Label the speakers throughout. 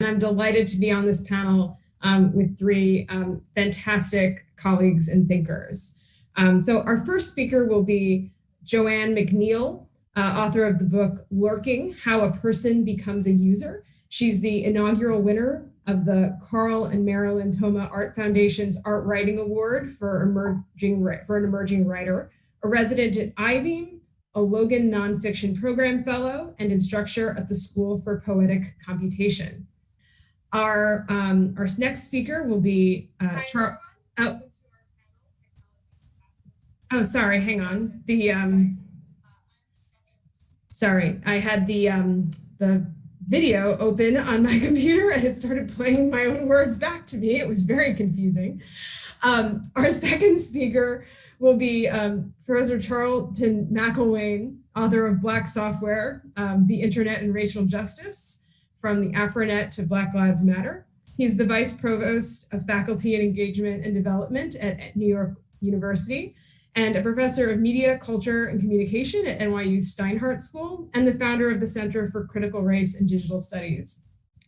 Speaker 1: I'm delighted to be on this panel with three fantastic colleagues and thinkers. So our first speaker will be Joanne Mcneil, author of the book Lurking: How a Person Becomes a User. She's the inaugural winner of the Carl and Marilyn Thoma Art Foundation's Art Writing Award for an emerging writer, a resident at IBEAM, a Logan Nonfiction Program Fellow, and instructor at the School for Poetic Computation. Our next speaker will be sorry, hang on. Sorry, I had the video open on my computer and it started playing my own words back to me. It was very confusing. Our second speaker will be Professor Charlton McIlwain, author of Black Software, the Internet and Racial Justice, from the AfroNet to Black Lives Matter. He's the Vice Provost of Faculty and Engagement and Development at New York University, and a Professor of Media, Culture, and Communication at NYU Steinhardt School, and the founder of the Center for Critical Race and Digital Studies.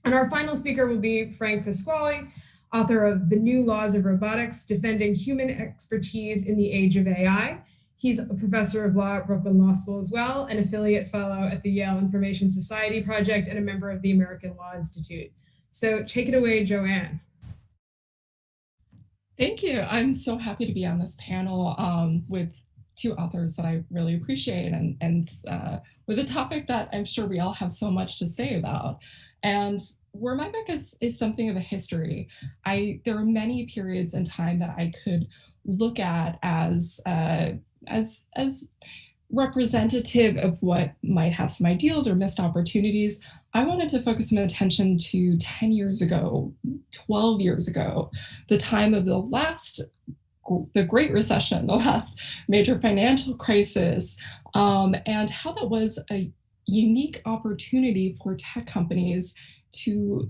Speaker 1: And our final speaker will be Frank Pasquale, author of The New Laws of Robotics, Defending Human Expertise in the Age of AI. He's a professor of law at Brooklyn Law School as well, an affiliate fellow at the Yale Information Society Project, and a member of the American Law Institute. So take it away, Joanne.
Speaker 2: Thank you. I'm so happy to be on this panel with two authors that I really appreciate, and with a topic that I'm sure we all have so much to say about. And where my book is something of a history. There are many periods in time that I could look at as representative of what might have some ideals or missed opportunities. I wanted to focus some attention to 10 years ago, 12 years ago, the time of the Great Recession, the last major financial crisis, and how that was a unique opportunity for tech companies to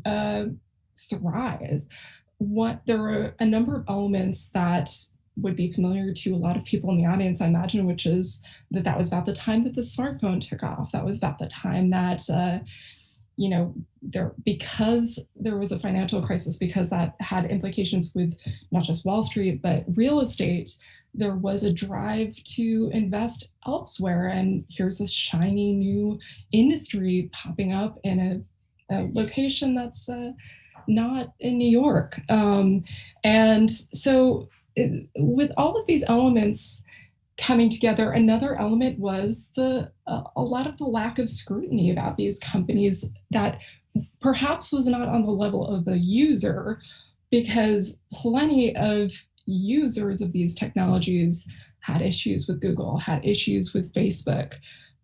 Speaker 2: thrive. There were a number of elements that would be familiar to a lot of people in the audience, I imagine, which is that was about the time that the smartphone took off. That was about the time that, because there was a financial crisis, because that had implications with not just Wall Street, but real estate, there was a drive to invest elsewhere. And here's this shiny new industry popping up in a location that's not in New York. And so with all of these elements coming together, another element was a lot of the lack of scrutiny about these companies that perhaps was not on the level of the user, because plenty of users of these technologies had issues with Google, had issues with Facebook,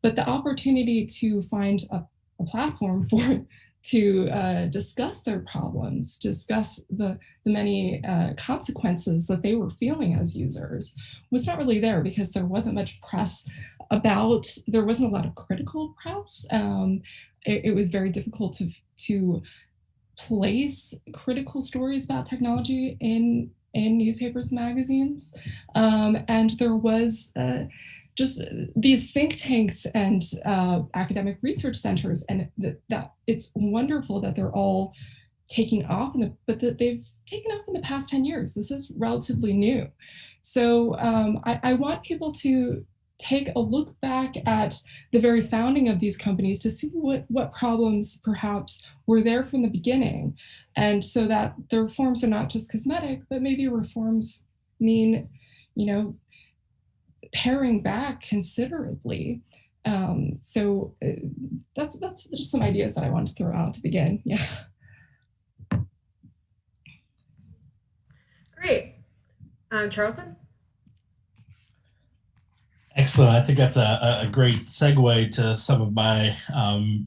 Speaker 2: but the opportunity to find a platform to discuss their problems, discuss the many consequences that they were feeling as users was not really there, because there wasn't much press there wasn't a lot of critical press. It was very difficult to place critical stories about technology in newspapers and magazines. And there was just these think tanks and academic research centers, and that it's wonderful that they're all taking off, but that they've taken off in the past 10 years. This is relatively new. So I want people to take a look back at the very founding of these companies to see what problems perhaps were there from the beginning. And so that the reforms are not just cosmetic, but maybe reforms mean, paring back considerably. So that's just some ideas that I wanted to throw out to begin. Yeah.
Speaker 1: Great. Charlton?
Speaker 3: Excellent. I think that's a great segue to some of my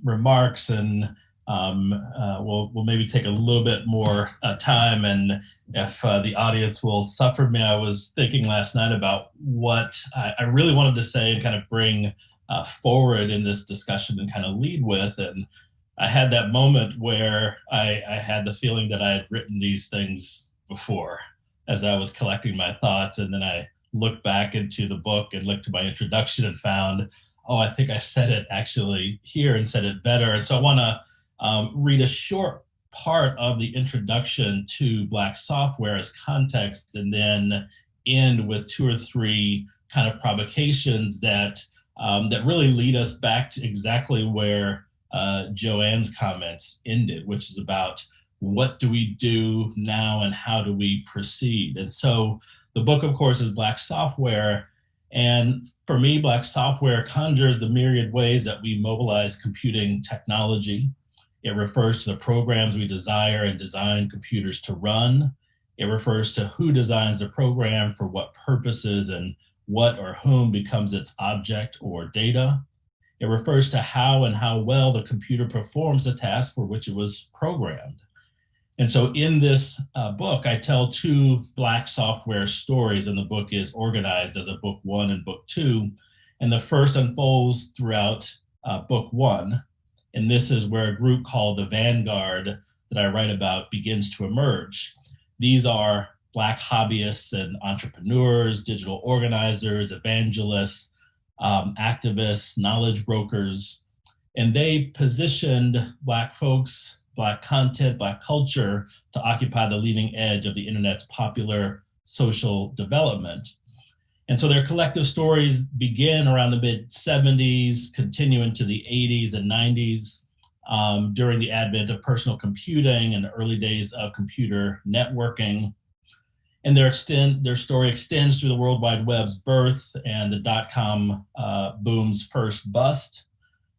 Speaker 3: remarks, and we'll maybe take a little bit more time, and if the audience will suffer me, I was thinking last night about what I really wanted to say and kind of bring forward in this discussion and kind of lead with. And I had that moment where I had the feeling that I had written these things before as I was collecting my thoughts, and then I looked back into the book and looked to my introduction and found, oh, I think I said it actually here and said it better. And so I want to read a short part of the introduction to Black software as context, and then end with 2 or 3 kind of provocations that that really lead us back to exactly where Joanne's comments ended, which is about what do we do now and how do we proceed. And so the book, of course, is Black Software. And for me, Black software conjures the myriad ways that we mobilize computing technology. It refers to the programs we desire and design computers to run. It refers to who designs the program for what purposes and what or whom becomes its object or data. It refers to how and how well the computer performs the task for which it was programmed. And so in this book, I tell 2 Black software stories, and the book is organized as a book 1 and book 2. And the first unfolds throughout book 1. And this is where a group called the Vanguard that I write about begins to emerge. These are Black hobbyists and entrepreneurs, digital organizers, evangelists, activists, knowledge brokers, and they positioned Black folks, Black content, Black culture to occupy the leading edge of the internet's popular social development. And so their collective stories begin around the mid-70s, continue into the 80s and 90s, during the advent of personal computing and the early days of computer networking. And their story extends through the World Wide Web's birth and the dot-com boom's first bust.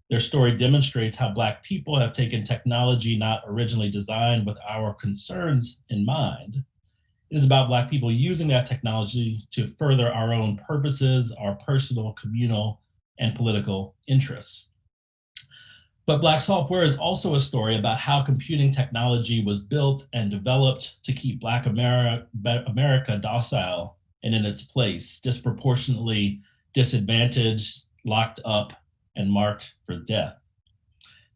Speaker 3: Their story demonstrates how Black people have taken technology not originally designed with our concerns in mind. It is about Black people using that technology to further our own purposes, our personal, communal, and political interests. But Black software is also a story about how computing technology was built and developed to keep Black America docile and in its place, disproportionately disadvantaged, locked up, and marked for death.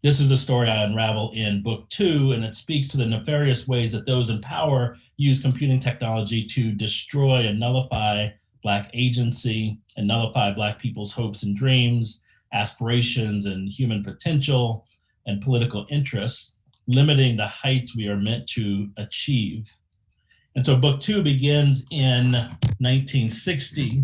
Speaker 3: This is a story I unravel in book 2, and it speaks to the nefarious ways that those in power use computing technology to destroy and nullify Black agency and nullify Black people's hopes and dreams, aspirations and human potential, and political interests, limiting the heights we are meant to achieve. And so book 2 begins in 1960,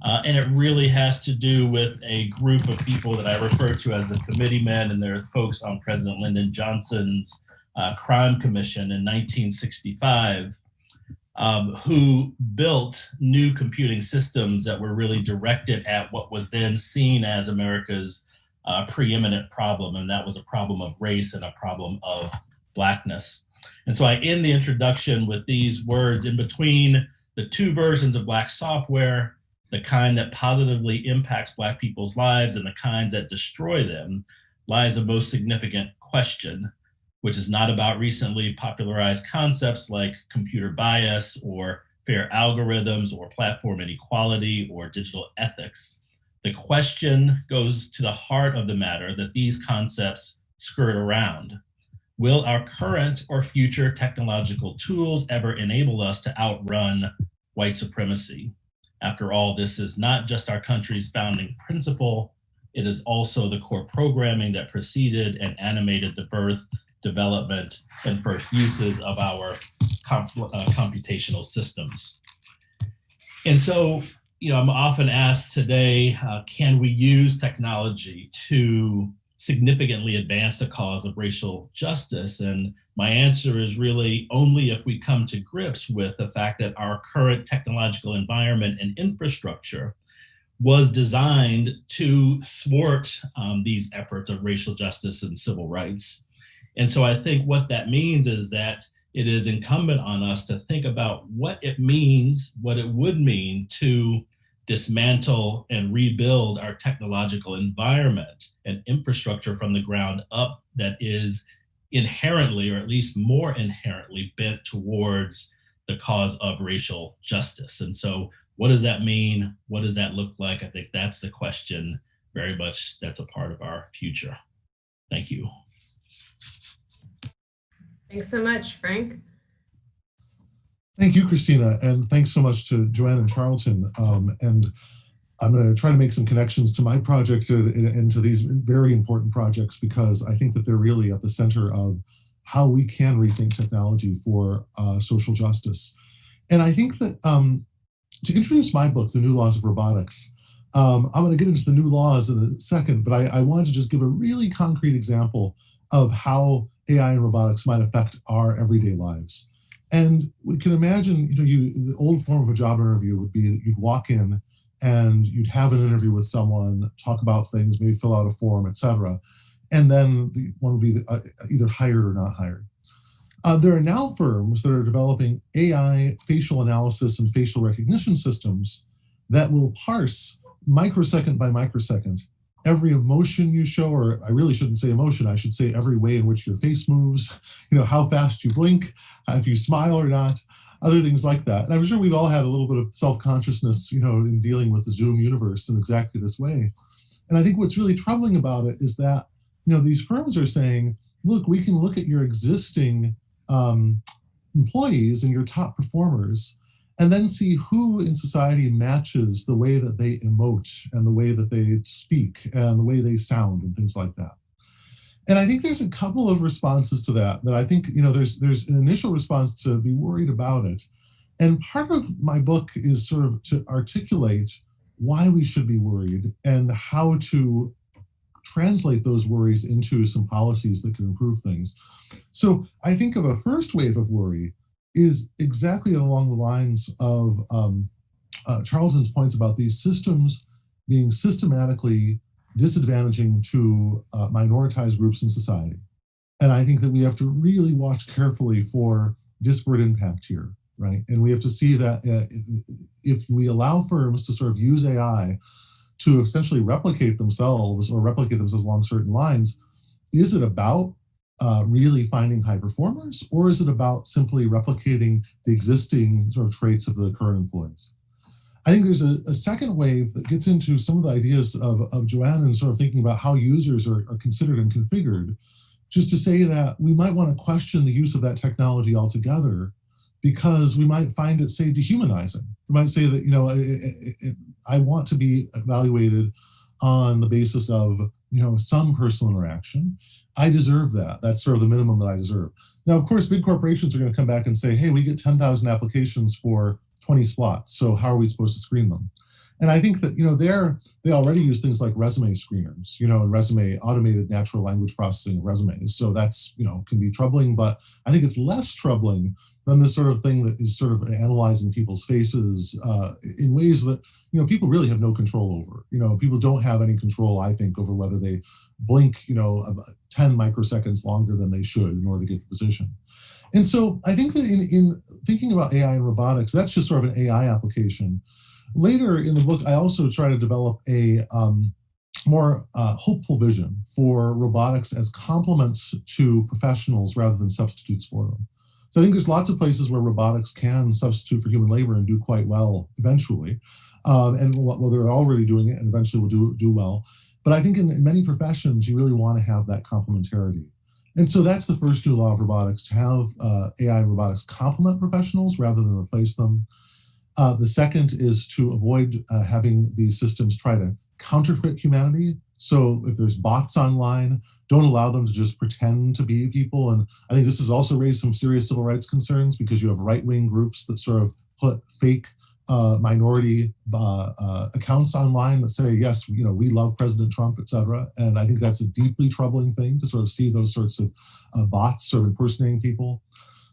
Speaker 3: and it really has to do with a group of people that I refer to as the committeemen, and they're folks on President Lyndon Johnson's crime commission in 1965, who built new computing systems that were really directed at what was then seen as America's preeminent problem, and that was a problem of race and a problem of Blackness. And so I end the introduction with these words: in between the 2 versions of Black software, the kind that positively impacts Black people's lives and the kinds that destroy them, lies a most significant question, which is not about recently popularized concepts like computer bias or fair algorithms or platform inequality or digital ethics. The question goes to the heart of the matter that these concepts skirt around. Will our current or future technological tools ever enable us to outrun white supremacy? After all, this is not just our country's founding principle, it is also the core programming that preceded and animated the birth, development, and first uses of our computational systems. And so, I'm often asked today, can we use technology to significantly advance the cause of racial justice? And my answer is really only if we come to grips with the fact that our current technological environment and infrastructure was designed to thwart these efforts of racial justice and civil rights. And so I think what that means is that it is incumbent on us to think about what it means, what it would mean to dismantle and rebuild our technological environment and infrastructure from the ground up that is inherently, or at least more inherently, bent towards the cause of racial justice. And so what does that mean? What does that look like? I think that's the question very much that's a part of our future. Thank you.
Speaker 1: Thanks so much, Frank.
Speaker 4: Thank you, Christina, and thanks so much to Joanne and Charlton. And I'm going to try to make some connections to my project and to these very important projects, because I think that they're really at the center of how we can rethink technology for social justice. And I think that to introduce my book, The New Laws of Robotics, I'm going to get into the new laws in a second, but I wanted to just give a really concrete example of how AI and robotics might affect our everyday lives. And we can imagine, the old form of a job interview would be that you'd walk in and you'd have an interview with someone, talk about things, maybe fill out a form, etc. And then the one would be either hired or not hired. There are now firms that are developing AI facial analysis and facial recognition systems that will parse microsecond by microsecond every emotion you show, or I really shouldn't say emotion, I should say every way in which your face moves, how fast you blink, if you smile or not, other things like that. And I'm sure we've all had a little bit of self-consciousness, in dealing with the Zoom universe in exactly this way. And I think what's really troubling about it is that, these firms are saying, look, we can look at your existing employees and your top performers, and then see who in society matches the way that they emote and the way that they speak and the way they sound and things like that. And I think there's a couple of responses to that I think, there's an initial response to be worried about it. And part of my book is sort of to articulate why we should be worried and how to translate those worries into some policies that can improve things. So I think of a first wave of worry is exactly along the lines of Charlton's points about these systems being systematically disadvantaging to minoritized groups in society. And I think that we have to really watch carefully for disparate impact here, right? And we have to see that if we allow firms to sort of use AI to essentially replicate themselves along certain lines, is it about really finding high performers, or is it about simply replicating the existing sort of traits of the current employees? I think there's a second wave that gets into some of the ideas of Joanne and sort of thinking about how users are considered and configured, just to say that we might want to question the use of that technology altogether, because we might find it, say, dehumanizing. We might say that, I want to be evaluated on the basis of, some personal interaction. I deserve that. That's sort of the minimum that I deserve. Now, of course, big corporations are going to come back and say, hey, we get 10,000 applications for 20 slots, so how are we supposed to screen them? And I think that, they already use things like resume screeners, and resume automated natural language processing of resumes. So that's, can be troubling, but I think it's less troubling than the sort of thing that is sort of analyzing people's faces in ways that, people really have no control over. People don't have any control, I think, over whether they blink, 10 microseconds longer than they should in order to get the position. And so I think that in thinking about AI and robotics, that's just sort of an AI application. Later in the book, I also try to develop a more hopeful vision for robotics as complements to professionals rather than substitutes for them. So I think there's lots of places where robotics can substitute for human labor and do quite well eventually. They're already doing it and eventually will do well. But I think in many professions, you really want to have that complementarity. And so that's the first new law of robotics, to have AI and robotics complement professionals rather than replace them. The second is to avoid having these systems try to counterfeit humanity. So if there's bots online, don't allow them to just pretend to be people. And I think this has also raised some serious civil rights concerns, because you have right-wing groups that sort of put fake minority accounts online that say, yes, we love President Trump, et cetera. And I think that's a deeply troubling thing, to sort of see those sorts of bots sort of impersonating people.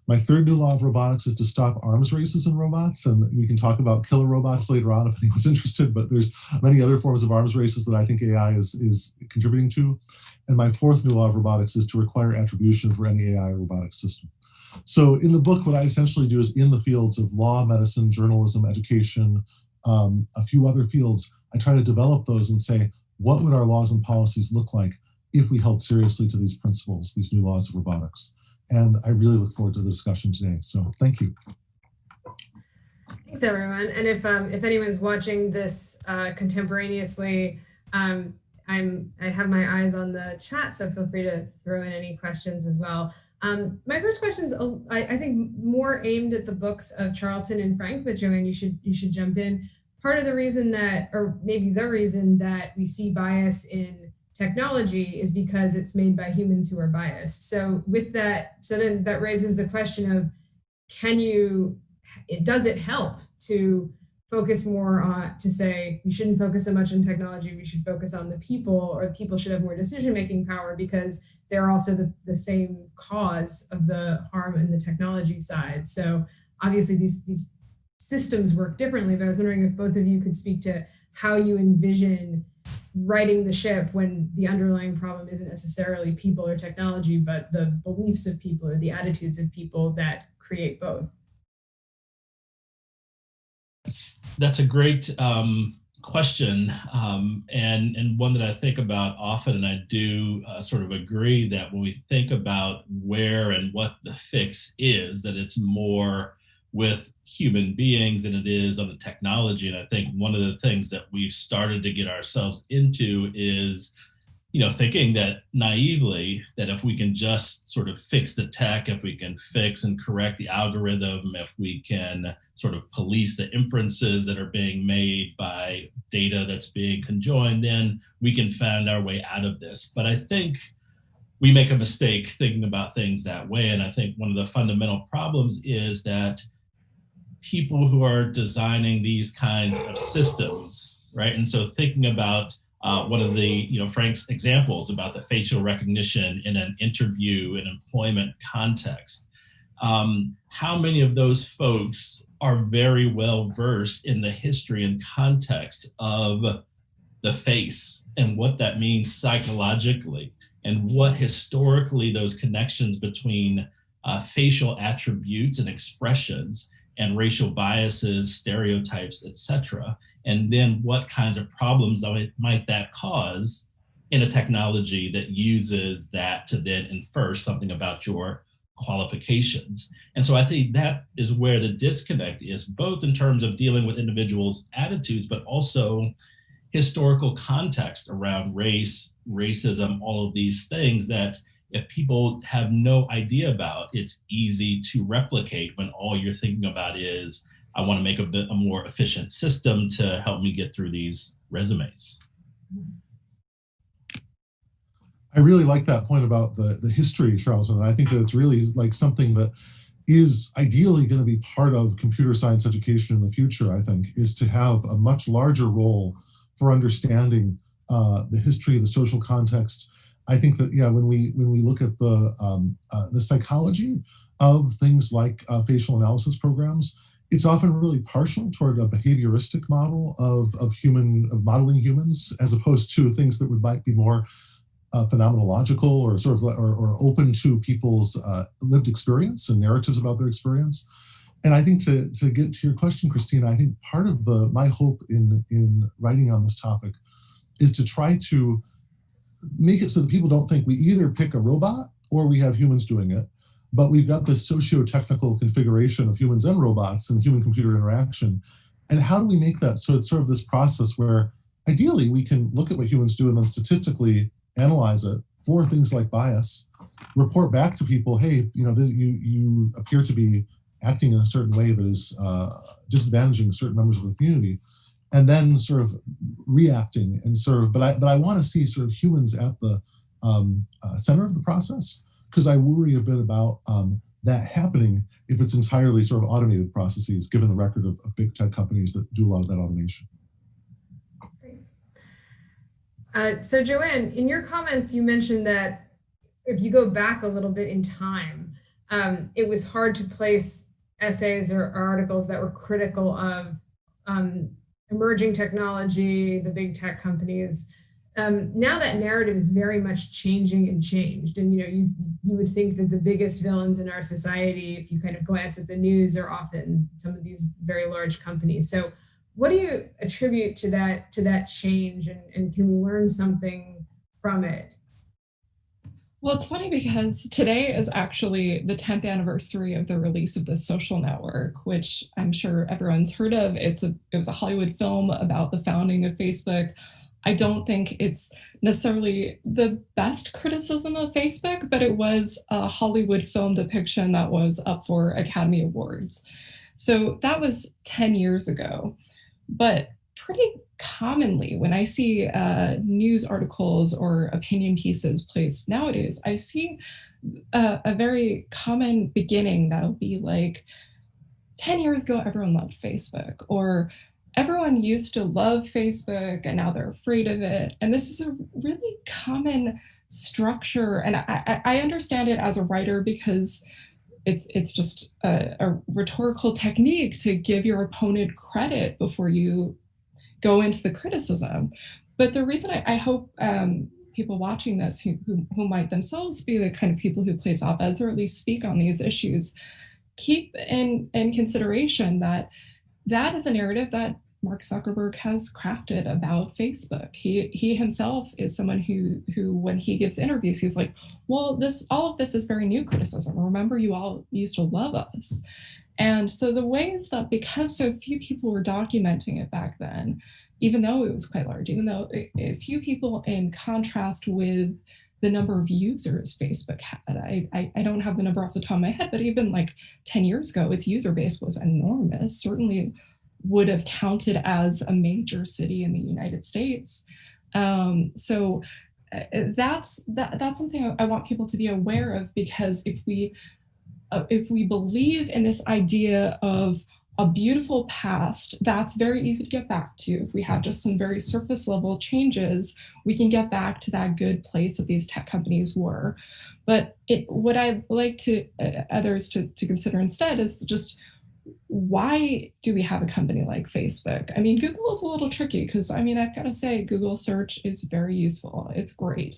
Speaker 4: My third new law of robotics is to stop arms races in robots. And we can talk about killer robots later on if anyone's interested, but there's many other forms of arms races that I think AI is contributing to. And my fourth new law of robotics is to require attribution for any AI or robotics system. So in the book, what I essentially do is, in the fields of law, medicine, journalism, education, a few other fields, I try to develop those and say, what would our laws and policies look like if we held seriously to these principles, these new laws of robotics? And I really look forward to the discussion today. So thank you.
Speaker 1: Thanks, everyone. And if anyone's watching this contemporaneously, I have my eyes on the chat, so feel free to throw in any questions as well. My first question is, I think, more aimed at the books of Charlton and Frank, but Joanne, you should jump in. Part of the reason that, or maybe the reason that we see bias in technology is because it's made by humans who are biased. So with that, so then that raises the question of, does it help to focus more on, to say we shouldn't focus so much on technology, we should focus on the people, or people should have more decision-making power because they're also the same cause of the harm in the technology side. So obviously these systems work differently, but I was wondering if both of you could speak to how you envision righting the ship when the underlying problem isn't necessarily people or technology, but the beliefs of people or the attitudes of people that create both.
Speaker 3: That's a great question, and one that I think about often, and I do sort of agree that when we think about where and what the fix is, that it's more with human beings than it is on the technology. And I think one of the things that we've started to get ourselves into is, thinking that naively, that if we can just sort of fix the tech, if we can fix and correct the algorithm, if we can sort of police the inferences that are being made by data that's being conjoined, then we can find our way out of this. But I think we make a mistake thinking about things that way. And I think one of the fundamental problems is that people who are designing these kinds of systems, right? And so thinking about one of the, Frank's examples about the facial recognition in an interview and employment context, how many of those folks are very well versed in the history and context of the face and what that means psychologically, and what historically those connections between facial attributes and expressions and racial biases, stereotypes, etc., and then what kinds of problems might that cause in a technology that uses that to then infer something about your qualifications. And so I think that is where the disconnect is, both in terms of dealing with individuals' attitudes, but also historical context around race, racism, all of these things that if people have no idea about, it's easy to replicate when all you're thinking about is, I want to make a more efficient system to help me get through these resumes.
Speaker 4: I really like that point about the history, Charlton. And I think that it's really like something that is ideally going to be part of computer science education in the future, I think, is to have a much larger role for understanding the history, the social context. I think that, when we look at the psychology of things like facial analysis programs, it's often really partial toward a behavioristic model of modeling humans, as opposed to things that might be more phenomenological or sort of or open to people's lived experience and narratives about their experience. And I think to get to your question, Christina, I think part of my hope in writing on this topic is to try to make it so that people don't think we either pick a robot or we have humans doing it, but we've got this socio-technical configuration of humans and robots and human-computer interaction. And how do we make that so it's sort of this process where ideally we can look at what humans do and then statistically analyze it for things like bias, report back to people, hey, you appear to be acting in a certain way that is disadvantaging certain members of the community, and then sort of reacting and sort of, but I want to see sort of humans at the center of the process, because I worry a bit about that happening if it's entirely sort of automated processes, given the record of big tech companies that do a lot of that automation.
Speaker 1: Great. So Joanne, in your comments, you mentioned that if you go back a little bit in time, it was hard to place essays or articles that were critical of emerging technology, the big tech companies. Now that narrative is very much changing and changed. And you would think that the biggest villains in our society, if you kind of glance at the news, are often some of these very large companies. So what do you attribute to that change, and can we learn something from it?
Speaker 2: Well, it's funny because today is actually the 10th anniversary of the release of The Social Network, which I'm sure everyone's heard of. It was a Hollywood film about the founding of Facebook. I don't think it's necessarily the best criticism of Facebook, but it was a Hollywood film depiction that was up for Academy Awards. So that was 10 years ago. But pretty commonly, when I see news articles or opinion pieces placed nowadays, I see a very common beginning that'll be like, 10 years ago, everyone loved Facebook, or everyone used to love Facebook and now they're afraid of it. And this is a really common structure. And I understand it as a writer because it's just a rhetorical technique to give your opponent credit before you go into the criticism. But the reason I hope people watching this who might themselves be the kind of people who place op-eds or at least speak on these issues, keep in consideration that that is a narrative that Mark Zuckerberg has crafted about Facebook. He himself is someone who when he gives interviews, he's like, well, all of this is very new criticism. Remember, you all used to love us. And so the ways that, because so few people were documenting it back then, even though it was quite large, even though a few people, in contrast with the number of users Facebook had. I don't have the number off the top of my head, but even like 10 years ago, its user base was enormous, certainly would have counted as a major city in the United States. So that's something I want people to be aware of, because if we believe in this idea of a beautiful past, that's very easy to get back to. If we have just some very surface level changes, we can get back to that good place that these tech companies were. But what I'd like to others to consider instead is just, why do we have a company like Facebook? I mean, Google is a little tricky because, I mean, I've got to say, Google search is very useful. It's great.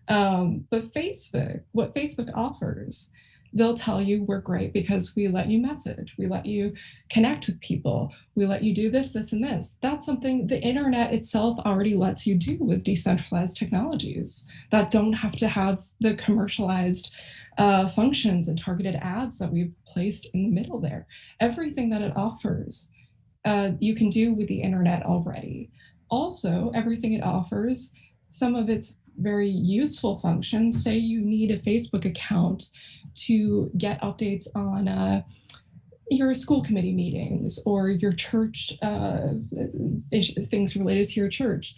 Speaker 2: But Facebook, what Facebook offers, they'll tell you we're great because we let you message, we let you connect with people, we let you do this, this, and this. That's something the internet itself already lets you do with decentralized technologies that don't have to have the commercialized functions and targeted ads that we've placed in the middle there. Everything that it offers, you can do with the internet already. Also, everything it offers, some of its very useful functions, say you need a Facebook account to get updates on your school committee meetings or your church, things related to your church.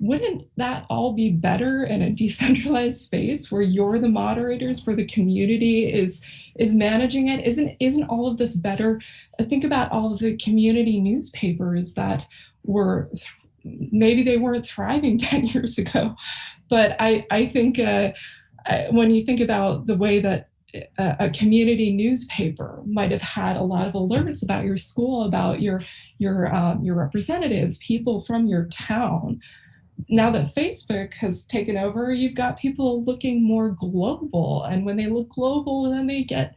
Speaker 2: Wouldn't that all be better in a decentralized space where you're the moderators, where the community is managing it? Isn't all of this better? Think about all of the community newspapers that were, maybe they weren't thriving 10 years ago, but I think when you think about the way that a community newspaper might have had a lot of alerts about your school, about your representatives, people from your town. Now that Facebook has taken over, you've got people looking more global, and when they look global, then they get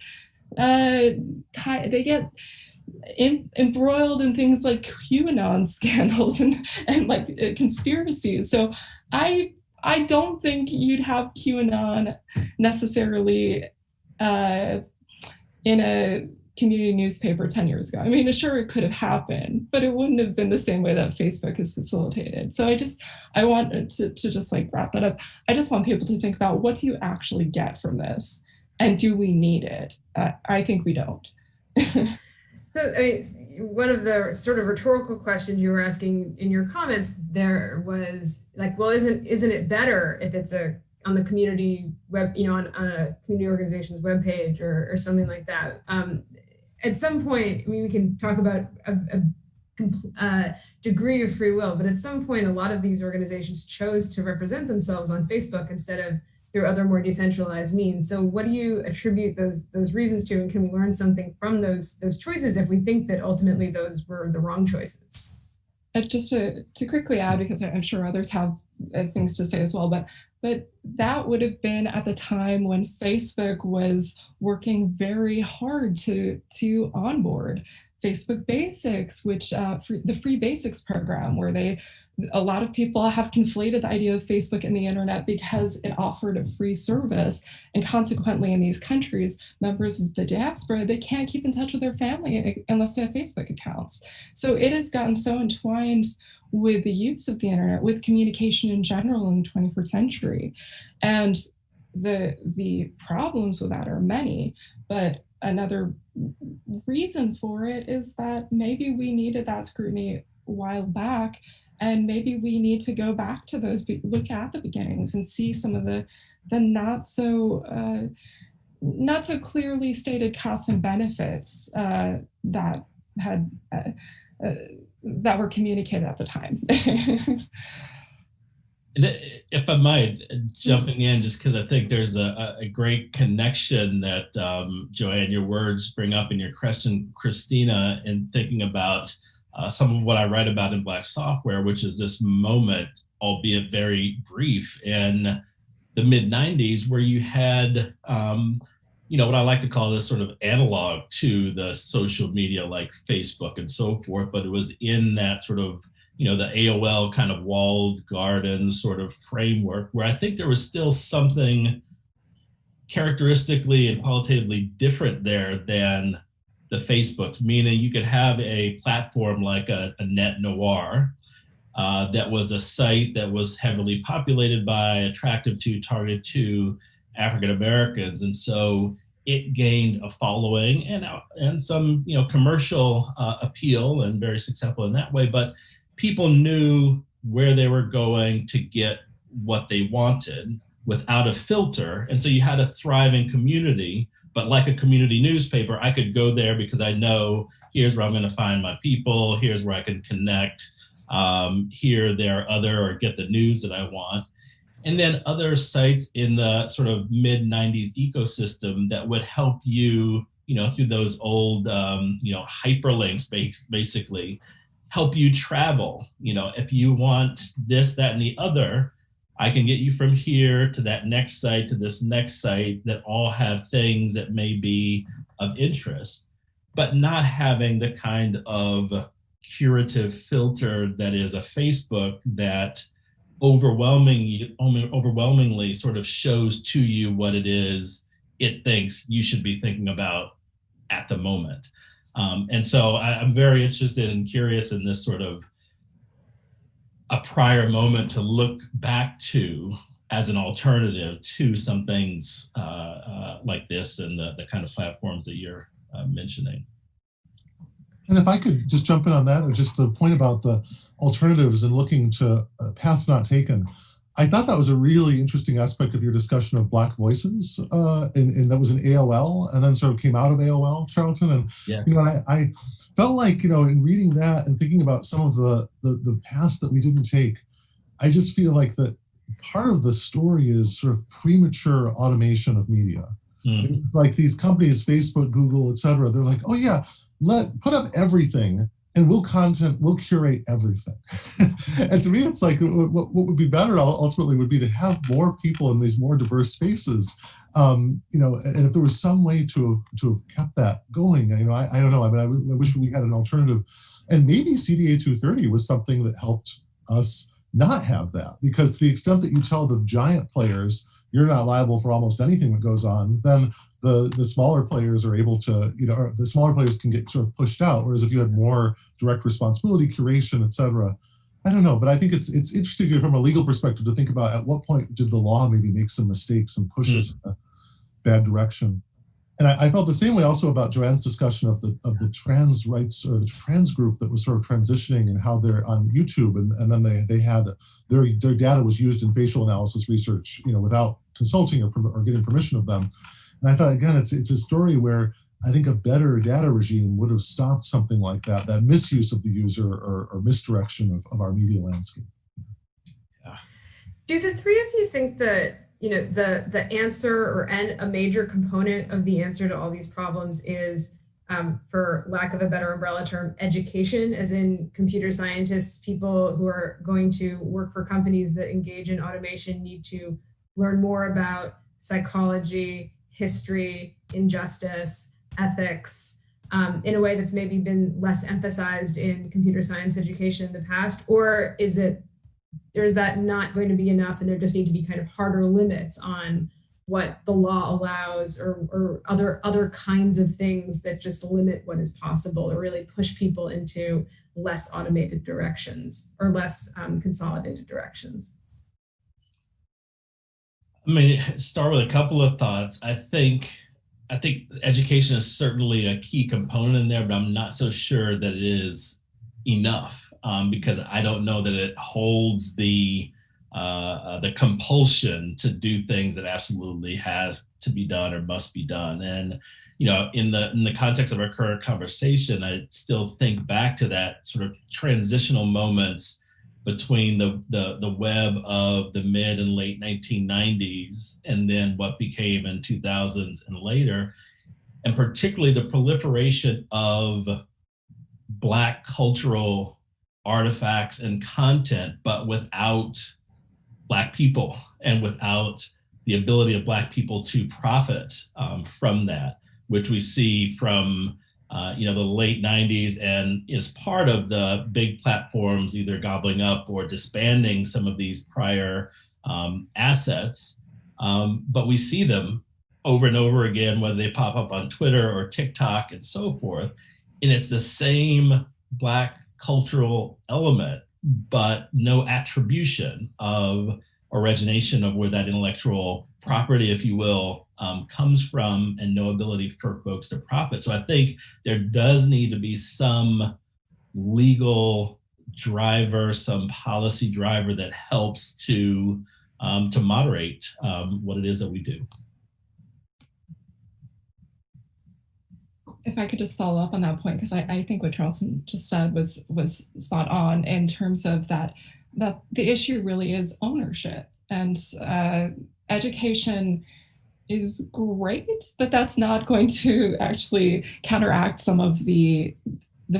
Speaker 2: embroiled in things like QAnon scandals and like conspiracies. So I don't think you'd have QAnon necessarily in a community newspaper 10 years ago. I mean, sure, it could have happened, but it wouldn't have been the same way that Facebook is facilitated. So I want to just like wrap that up. I just want people to think about, what do you actually get from this? And do we need it? I think we don't.
Speaker 1: So, I mean, one of the sort of rhetorical questions you were asking in your comments there was like, well, isn't it better if it's on the community web, on a community organization's webpage or something like that? At some point, I mean, we can talk about a degree of free will, but at some point, a lot of these organizations chose to represent themselves on Facebook instead of through other more decentralized means. So what do you attribute those reasons to, and can we learn something from those choices if we think that ultimately those were the wrong choices?
Speaker 2: Just to quickly add, because I'm sure others have things to say as well, but that would have been at the time when Facebook was working very hard to onboard Facebook Basics, which the Free Basics program, where a lot of people have conflated the idea of Facebook and the internet because it offered a free service, and consequently in these countries, members of the diaspora, they can't keep in touch with their family unless they have Facebook accounts. So it has gotten so entwined with the use of the internet, with communication in general in the 21st century. And the problems with that are many, but another reason for it is that maybe we needed that scrutiny a while back, And maybe we need to go back to those, look at the beginnings and see some of the not so clearly stated costs and benefits that had that were communicated at the time.
Speaker 3: And if I might, jumping in, just because I think there's a great connection that Joanne, your words bring up in your question, Christina, in thinking about some of what I write about in Black Software, which is this moment, albeit very brief, in the mid 90s, where you had, what I like to call this sort of analog to the social media like Facebook and so forth, but it was in that sort of the AOL kind of walled garden sort of framework, where I think there was still something characteristically and qualitatively different there than the Facebooks, meaning you could have a platform like a Net Noir that was a site that was heavily populated by, attractive to, targeted to African Americans. And so it gained a following and some commercial appeal, and very successful in that way. But people knew where they were going to get what they wanted without a filter. And so you had a thriving community, but like a community newspaper, I could go there because I know here's where I'm going to find my people, here's where I can connect, here, there, other, or get the news that I want. And then other sites in the sort of mid 90s ecosystem that would help you, through those old, hyperlinks, basically, help you travel. If you want this, that, and the other, I can get you from here to that next site, to this next site, that all have things that may be of interest, but not having the kind of curative filter that is a Facebook that overwhelmingly sort of shows to you what it is it thinks you should be thinking about at the moment. And so I'm very interested and curious in this sort of a prior moment to look back to as an alternative to some things like this and the kind of platforms that you're mentioning.
Speaker 4: And if I could just jump in on that, or just the point about the alternatives and looking to paths not taken, I thought that was a really interesting aspect of your discussion of Black voices, and that was in AOL, and then sort of came out of AOL, Charlton. And
Speaker 3: yes.
Speaker 4: I felt like in reading that and thinking about some of the paths that we didn't take, I just feel like that part of the story is sort of premature automation of media. Mm-hmm. Like these companies, Facebook, Google, et cetera, they're like, oh yeah, put up everything and we'll curate everything. And to me, it's like what would be better ultimately would be to have more people in these more diverse spaces. And if there was some way to have kept that going, I don't know. I mean, I wish we had an alternative, and maybe CDA 230 was something that helped us not have that, because to the extent that you tell the giant players you're not liable for almost anything that goes on, then the smaller players are able to, the smaller players can get sort of pushed out. Whereas if you had more direct responsibility, curation, et cetera, I don't know. But I think it's interesting from a legal perspective to think about at what point did the law maybe make some mistakes and push us in a bad direction. And I felt the same way also about Joanne's discussion of the trans rights, or the trans group that was sort of transitioning, and how they're on YouTube, and then they had their data was used in facial analysis research, without consulting or getting permission of them. And I thought, again, it's a story where I think a better data regime would have stopped something like that misuse of the user or misdirection of our media landscape.
Speaker 1: Yeah. Do the three of you think that the answer, or a major component of the answer to all these problems is, for lack of a better umbrella term, education, as in computer scientists, people who are going to work for companies that engage in automation need to learn more about psychology, history, injustice, ethics, in a way that's maybe been less emphasized in computer science education in the past? Or is that not going to be enough, and there just need to be kind of harder limits on what the law allows, or other kinds of things that just limit what is possible, or really push people into less automated directions or less consolidated directions?
Speaker 3: I mean, start with a couple of thoughts. I think education is certainly a key component in there, but I'm not so sure that it is enough, because I don't know that it holds the compulsion to do things that absolutely has to be done or must be done. And in the context of our current conversation, I still think back to that sort of transitional moments between the web of the mid and late 1990s and then what became in 2000s and later, and particularly the proliferation of Black cultural artifacts and content, but without Black people and without the ability of Black people to profit from that, which we see from the late 90s and is part of the big platforms either gobbling up or disbanding some of these prior assets. But we see them over and over again, whether they pop up on Twitter or TikTok and so forth. And it's the same Black cultural element, but no attribution of origination of where that intellectual property, if you will, comes from, and no ability for folks to profit. So I think there does need to be some legal driver, some policy driver that helps to moderate what it is that we do.
Speaker 2: If I could just follow up on that point, because I think what Charlton just said was spot on in terms of that the issue really is ownership, and education is great, but that's not going to actually counteract some of the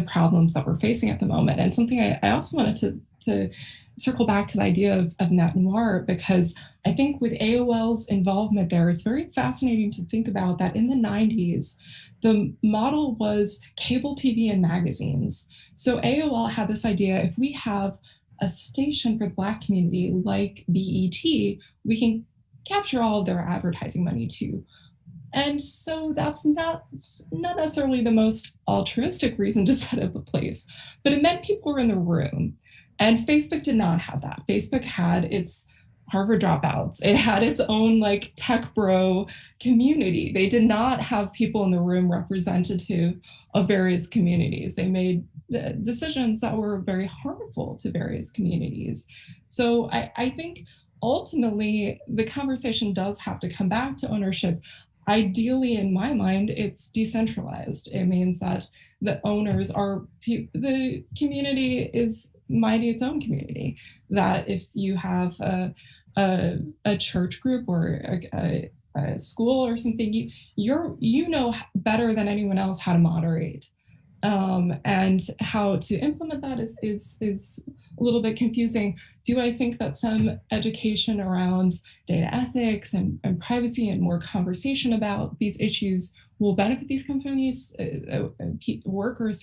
Speaker 2: problems that we're facing at the moment. And something I also wanted to circle back to the idea of net noir, because I think with AOL's involvement there, it's very fascinating to think about that in the 90s, the model was cable TV and magazines. So AOL had this idea, if we have a station for the Black community like BET, we can capture all of their advertising money too. And so that's not necessarily the most altruistic reason to set up a place, but it meant people were in the room. And Facebook did not have that. Facebook had its Harvard dropouts. It had its own like tech bro community. They did not have people in the room representative of various communities. They made decisions that were very harmful to various communities. So I think ultimately the conversation does have to come back to ownership. Ideally, in my mind, it's decentralized. It means that the owners are, the community is minding its own community. That if you have a church group or a school or something, you know better than anyone else how to moderate. And how to implement that is a little bit confusing. Do I think that some education around data ethics and privacy and more conversation about these issues will benefit these companies, workers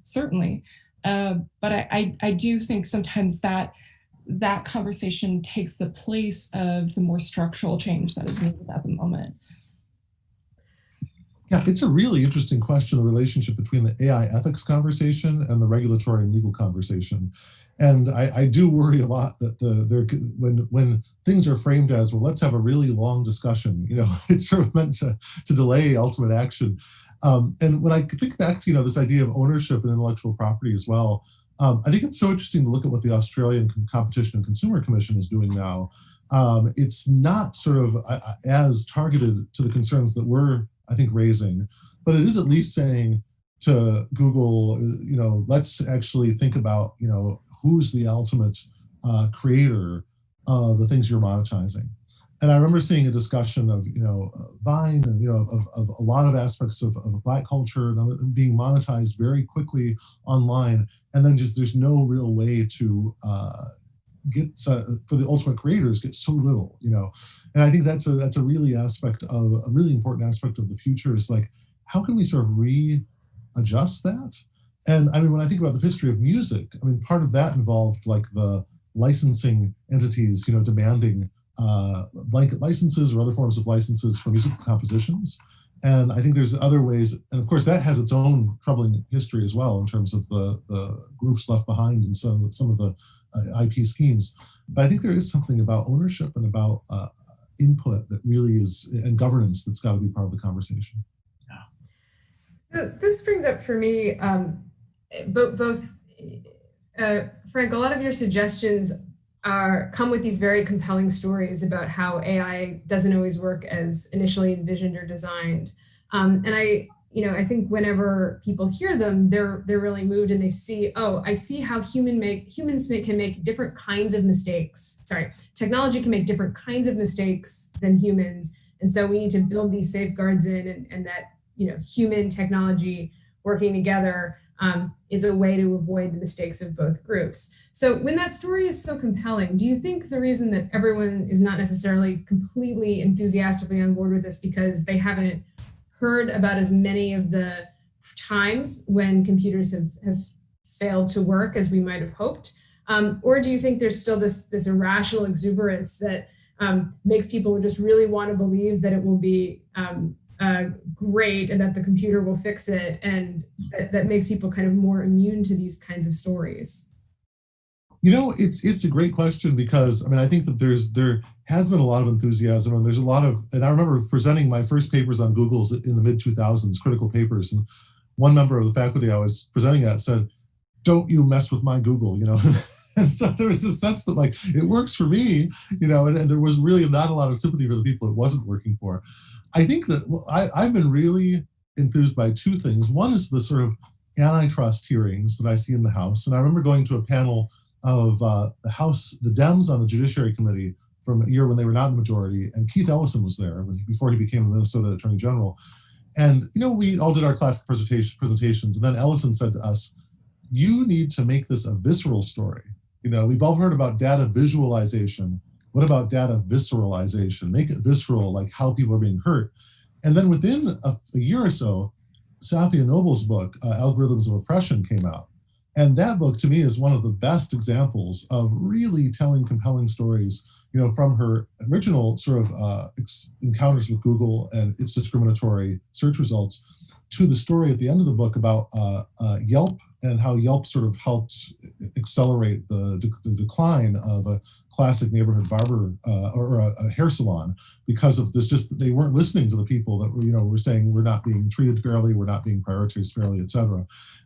Speaker 2: certainly. But I do think sometimes that conversation takes the place of the more structural change that is needed at the moment.
Speaker 4: Yeah, it's a really interesting question, the relationship between the AI ethics conversation and the regulatory and legal conversation. And I do worry a lot that when things are framed as, well, let's have a really long discussion, it's sort of meant to delay ultimate action. And when I think back to, this idea of ownership and intellectual property as well, I think it's so interesting to look at what the Australian Competition and Consumer Commission is doing now. It's not sort of as targeted to the concerns that we're, I think, raising, but it is at least saying to Google, let's actually think about, who's the ultimate creator of the things you're monetizing. And I remember seeing a discussion of, Vine and, of a lot of aspects of Black culture being monetized very quickly online. And then just there's no real way to get for the ultimate creators get so little, and I think that's a really important aspect of the future is like, how can we sort of readjust that? And I mean, when I think about the history of music, I mean, part of that involved like the licensing entities, demanding blanket licenses or other forms of licenses for musical compositions. And I think there's other ways, and of course that has its own troubling history as well in terms of the groups left behind and some of the IP schemes. But I think there is something about ownership and about input that really is, and governance that's got to be part of the conversation.
Speaker 1: Yeah. So this brings up for me both Frank, a lot of your suggestions come with these very compelling stories about how AI doesn't always work as initially envisioned or designed. And I think whenever people hear them, they're really moved, and they see, oh, I see how humans can make different kinds of mistakes. Sorry, technology can make different kinds of mistakes than humans, and so we need to build these safeguards in, and that human technology working together is a way to avoid the mistakes of both groups. So when that story is so compelling, do you think the reason that everyone is not necessarily completely enthusiastically on board with this because they haven't heard about as many of the times when computers have failed to work as we might have hoped? Or do you think there's still this irrational exuberance that makes people just really want to believe that it will be great and that the computer will fix it, and that makes people kind of more immune to these kinds of stories?
Speaker 4: It's a great question, because I think that there has been a lot of enthusiasm, and there's a lot of, and I remember presenting my first papers on Google's in the mid-2000s, critical papers, and one member of the faculty I was presenting at said, "Don't you mess with my Google," And so there was this sense that it works for me, and there was really not a lot of sympathy for the people it wasn't working for. I think that I've been really enthused by two things. One is the sort of antitrust hearings that I see in the House, and I remember going to a panel of the House, the Dems on the Judiciary Committee from a year when they were not in the majority, and Keith Ellison was there before he became the Minnesota Attorney General. And we all did our classic presentations, and then Ellison said to us, "You need to make this a visceral story. We've all heard about data visualization. What about data visceralization? Make it visceral, like how people are being hurt." And then within a year or so, Safia Noble's book, Algorithms of Oppression, came out. And that book, to me, is one of the best examples of really telling compelling stories, from her original sort of encounters with Google and its discriminatory search results, to the story at the end of the book about Yelp, and how Yelp sort of helped accelerate the decline of a classic neighborhood barber or a hair salon, because of this. Just they weren't listening to the people that were saying we're not being treated fairly, we're not being prioritized fairly, etc.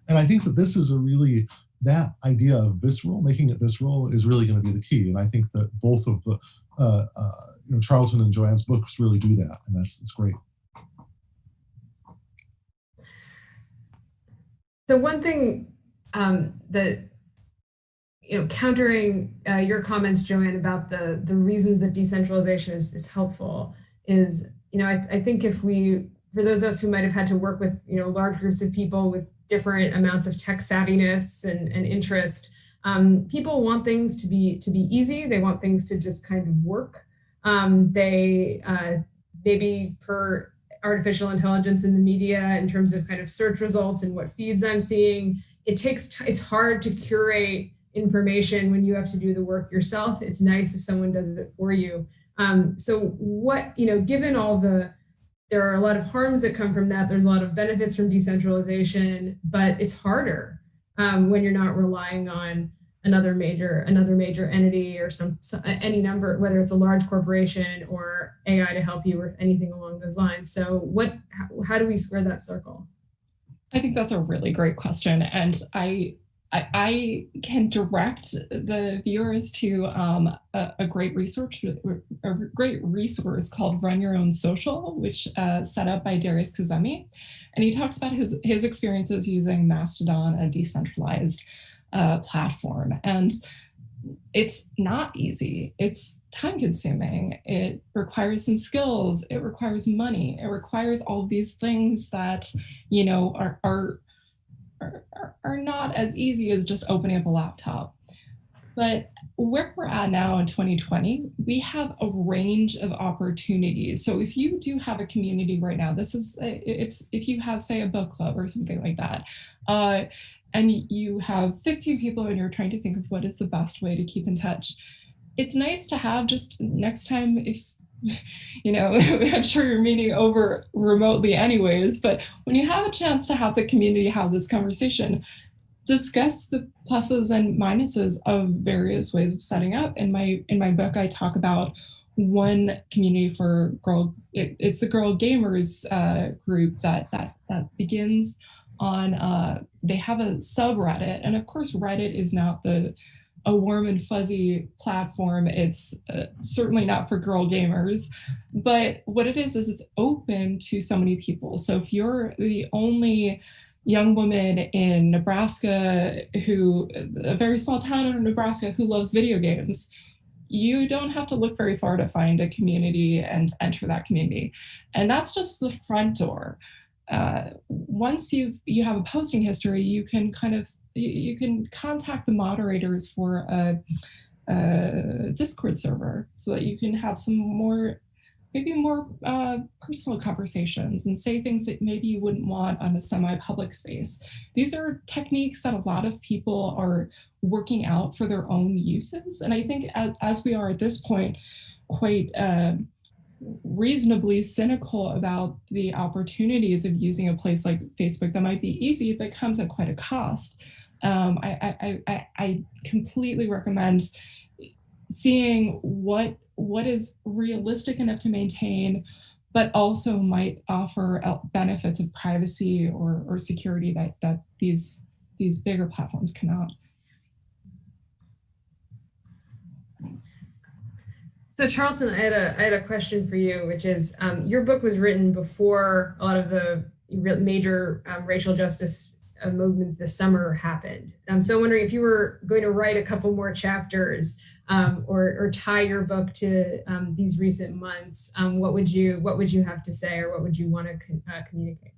Speaker 4: And I think that this is that idea of visceral, making it visceral, is really going to be the key. And I think that both of the Charlton and Joanne's books really do that, and it's great.
Speaker 1: So one thing that, countering your comments, Joanne, about the reasons that decentralization is helpful is, I think for those of us who might have had to work with, large groups of people with different amounts of tech savviness and interest, people want things to be easy. They want things to just kind of work. They maybe per artificial intelligence in the media, in terms of kind of search results and what feeds I'm seeing, it's hard to curate information when you have to do the work yourself. It's nice if someone does it for you. So what, given all there are a lot of harms that come from that, there's a lot of benefits from decentralization, but it's harder when you're not relying on another major entity or any number, whether it's a large corporation or AI to help you or anything along those lines. So how do we square that circle?
Speaker 2: I think that's a really great question. And I can direct the viewers to a great resource called Run Your Own Social, which set up by Darius Kazemi. And he talks about his experiences using Mastodon, a decentralized platform. And it's not easy. It's time consuming. It requires some skills. It requires money. It requires all of these things that, are not as easy as just opening up a laptop. But where we're at now in 2020, we have a range of opportunities. So if you do have a community right now, if you have, say, a book club or something like that, and you have 15 people and you're trying to think of what is the best way to keep in touch, it's nice to have just next time, if, I'm sure you're meeting over remotely anyways, but when you have a chance to have the community have this conversation, discuss the pluses and minuses of various ways of setting up. In my book, I talk about one community for it's the girl gamers group that begins on, they have a subreddit, and of course Reddit is not a warm and fuzzy platform. It's certainly not for girl gamers, but what it is it's open to so many people. So if you're the only young woman in Nebraska a very small town in Nebraska who loves video games, you don't have to look very far to find a community and enter that community. And that's just the front door. Once you have a posting history, you can you can contact the moderators for a Discord server so that you can have some maybe more personal conversations and say things that maybe you wouldn't want on a semi-public space. These are techniques that a lot of people are working out for their own uses. And I think as we are at this point, quite reasonably cynical about the opportunities of using a place like Facebook that might be easy, but comes at quite a cost. I completely recommend seeing what is realistic enough to maintain, but also might offer benefits of privacy or security that these bigger platforms cannot.
Speaker 1: So Charlton, I had a question for you, which is your book was written before a lot of the major racial justice movements this summer happened. So I'm wondering if you were going to write a couple more chapters or tie your book to these recent months, what would you have to say, or what would you want to communicate?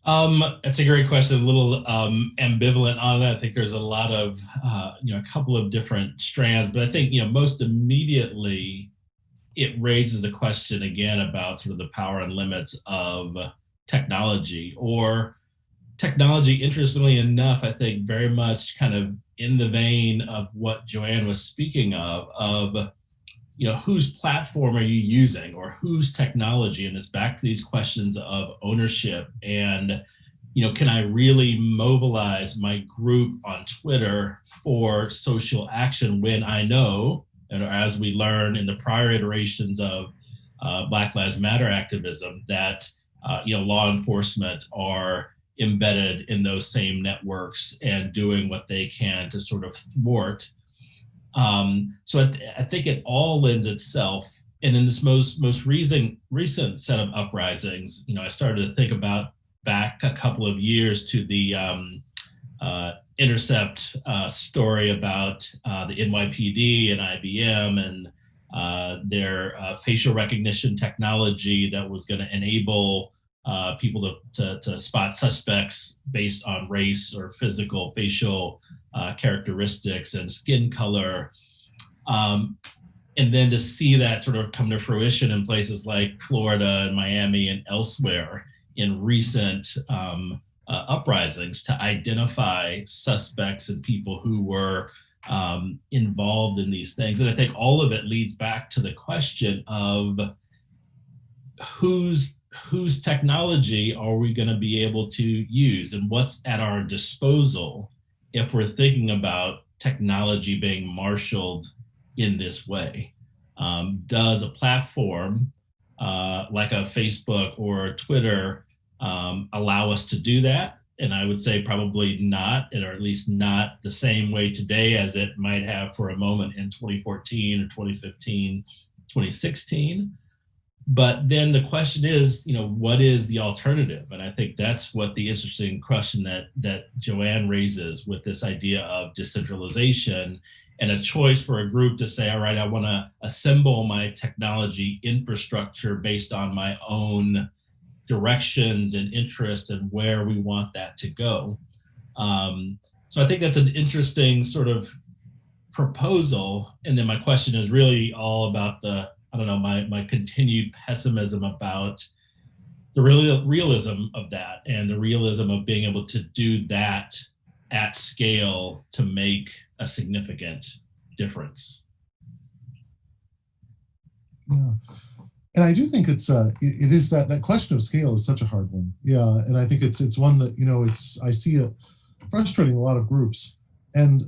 Speaker 3: It's a great question. A little ambivalent on it. I think there's a lot of a couple of different strands, but I think most immediately it raises the question again about sort of the power and limits of technology, or technology, interestingly enough, I think very much kind of in the vein of what Joanne was speaking of whose platform are you using, or whose technology? And it's back to these questions of ownership and, can I really mobilize my group on Twitter for social action when I know, and as we learn in the prior iterations of Black Lives Matter activism, that, law enforcement are embedded in those same networks and doing what they can to sort of thwart. So I think it all lends itself. And in this most recent set of uprisings, I started to think about back a couple of years to the Intercept story about the NYPD and IBM and their facial recognition technology that was going to enable people to spot suspects based on race or physical facial characteristics and skin color. And then to see that sort of come to fruition in places like Florida and Miami and elsewhere in recent uprisings to identify suspects and people who were involved in these things. And I think all of it leads back to the question of whose technology are we going to be able to use, and what's at our disposal if we're thinking about technology being marshaled in this way. Does a platform like a Facebook or a Twitter allow us to do that? And I would say probably not, or at least not the same way today as it might have for a moment in 2014 or 2015, 2016. But then the question is, what is the alternative? And I think that's what the interesting question that Joanne raises with this idea of decentralization and a choice for a group to say, all right, I want to assemble my technology infrastructure based on my own directions and interests and where we want that to go. So I think that's an interesting sort of proposal. And then my question is really all about my continued pessimism about the realism of that, and the realism of being able to do that at scale to make a significant difference.
Speaker 4: Yeah. And I do think it is that question of scale is such a hard one. Yeah. And I think it's one that, I see it frustrating a lot of groups. And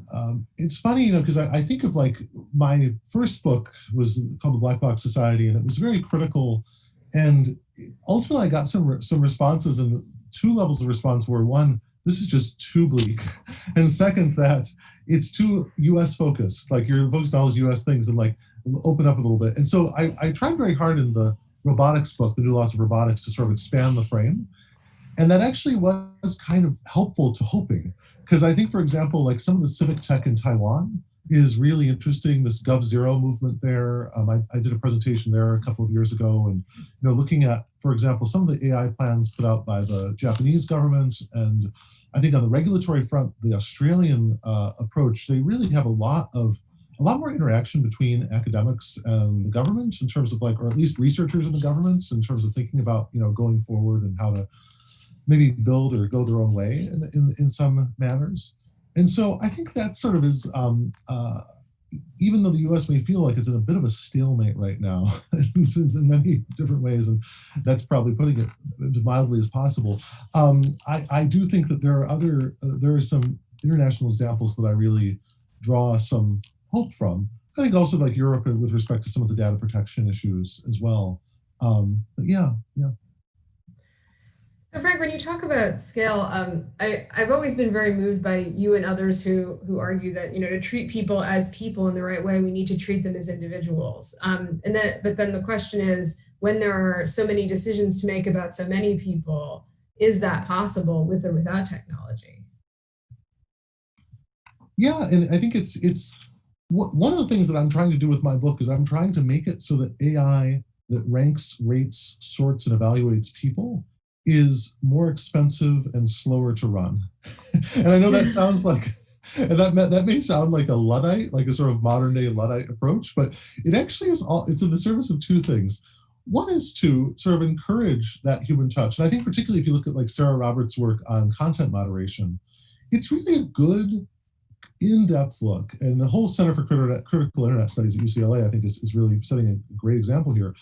Speaker 4: it's funny, because I think of like my first book was called The Black Box Society, and it was very critical. And ultimately I got some responses two levels of response were, one, this is just too bleak, and second, that it's too US focused, like you're focused on all those US things, and like open up a little bit. And so I tried very hard in the robotics book, The New Laws of Robotics, to sort of expand the frame. And that actually was kind of helpful to hoping, because I think, for example, like some of the civic tech in Taiwan is really interesting. This GovZero movement there. I did a presentation there a couple of years ago, and looking at, for example, some of the AI plans put out by the Japanese government, and I think on the regulatory front, the Australian approach, they really have a lot more interaction between academics and the government in terms of like, or at least researchers in the government in terms of thinking about going forward and how to maybe build or go their own way in some manners. And so I think that sort of is, even though the US may feel like it's in a bit of a stalemate right now in many different ways, and that's probably putting it as mildly as possible, I do think that there are some international examples that I really draw some hope from. I think also like Europe with respect to some of the data protection issues as well. But yeah.
Speaker 1: So Frank, when you talk about scale, I've always been very moved by you and others who argue that to treat people as people in the right way, we need to treat them as individuals. But then the question is, when there are so many decisions to make about so many people, is that possible with or without technology?
Speaker 4: Yeah, and I think it's one of the things that I'm trying to do with my book is I'm trying to make it so that AI that ranks, rates, sorts, and evaluates people is more expensive and slower to run. And I know that sounds like, and that may sound like a Luddite, like a sort of modern day Luddite approach, but it actually is it's in the service of two things. One is to sort of encourage that human touch. And I think particularly if you look at like Sarah Roberts' work on content moderation, it's really a good in-depth look. And the whole Center for Critical Internet Studies at UCLA, I think is really setting a great example here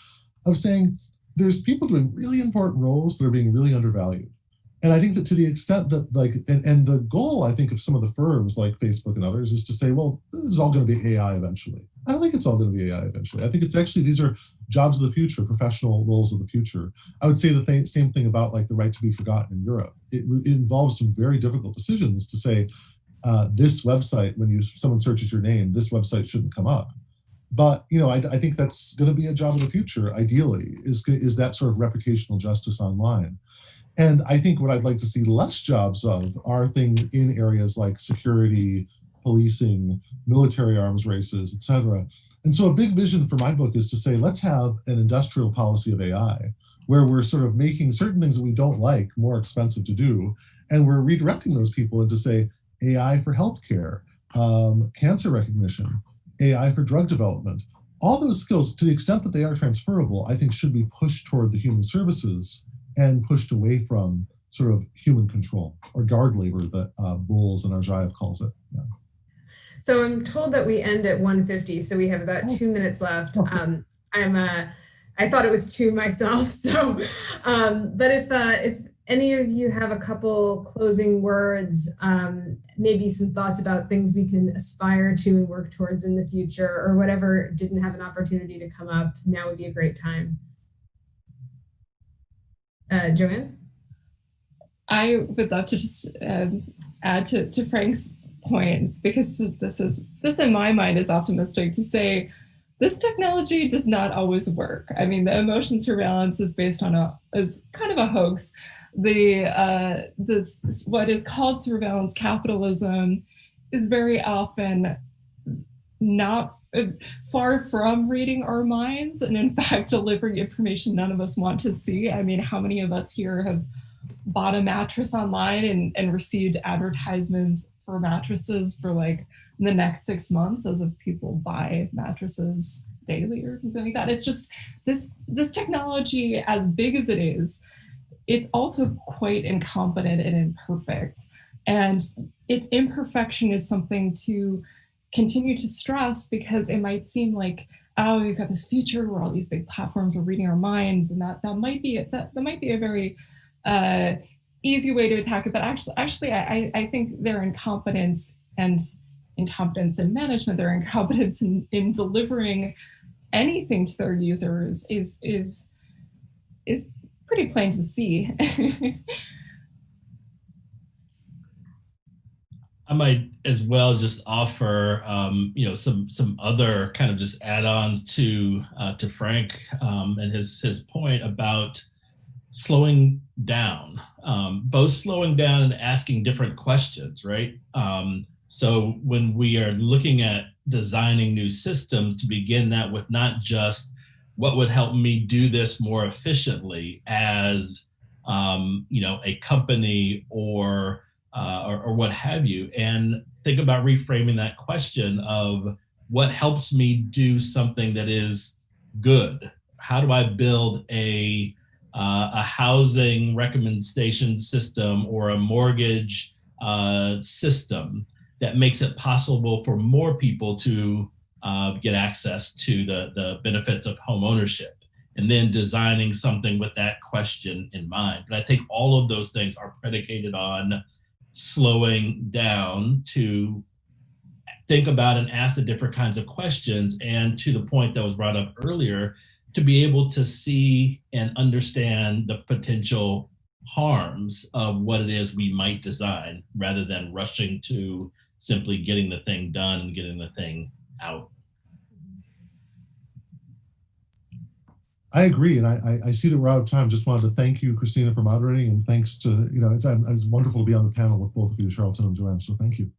Speaker 4: of saying, there's people doing really important roles that are being really undervalued. And I think that to the extent that like, and the goal, I think, of some of the firms like Facebook and others is to say, well, this is all going to be AI eventually. I don't think it's all going to be AI eventually. I think it's actually, these are jobs of the future, professional roles of the future. I would say the same thing about like the right to be forgotten in Europe. It involves some very difficult decisions to say, this website, when someone searches your name, this website shouldn't come up. But I think that's going to be a job of the future. Ideally, is that sort of reputational justice online. And I think what I'd like to see less jobs of are things in areas like security, policing, military arms races, etc. And so a big vision for my book is to say, let's have an industrial policy of AI where we're sort of making certain things that we don't like more expensive to do, and we're redirecting those people into, say, AI for healthcare, cancer recognition, AI for drug development. All those skills, to the extent that they are transferable, I think should be pushed toward the human services and pushed away from sort of human control, or guard labor that Bowles and Arjayev calls it. Yeah.
Speaker 1: So I'm told that we end at 1:50, so we have about 2 minutes left. I thought it was 2 myself. So, but if any of you have a couple closing words, maybe some thoughts about things we can aspire to and work towards in the future, or whatever didn't have an opportunity to come up, now would be a great time. Joanne?
Speaker 2: I would love to just add to Frank's points, because this in my mind is optimistic to say this technology does not always work. I mean, the emotion surveillance is based on is kind of a hoax. This what is called surveillance capitalism is very often not far from reading our minds, and in fact delivering information none of us want to see. I mean, how many of us here have bought a mattress online and received advertisements for mattresses for like the next 6 months, as if people buy mattresses daily or something like that? It's just this technology, as big as it is, it's also quite incompetent and imperfect. And its imperfection is something to continue to stress, because it might seem like, oh, we've got this future where all these big platforms are reading our minds, and that might be a very easy way to attack it. But actually, I think their incompetence in management, their incompetence in delivering anything to their users is pretty plain to see.
Speaker 3: I might as well just offer, some other kind of just add-ons to Frank and his point about slowing down, both slowing down and asking different questions, right? So when we are looking at designing new systems, to begin that with not just what would help me do this more efficiently as a company or what have you, and think about reframing that question of what helps me do something that is good. How do I build a housing recommendation system or a mortgage system that makes it possible for more people to get access to the benefits of home ownership, and then designing something with that question in mind. But I think all of those things are predicated on slowing down to think about and ask the different kinds of questions, and to the point that was brought up earlier, to be able to see and understand the potential harms of what it is we might design, rather than rushing to simply getting the thing done and getting the thing out.
Speaker 4: I agree, and I see that we're out of time. Just wanted to thank you, Christina, for moderating, and thanks to, it's wonderful to be on the panel with both of you, Charlton and Joanne, so thank you.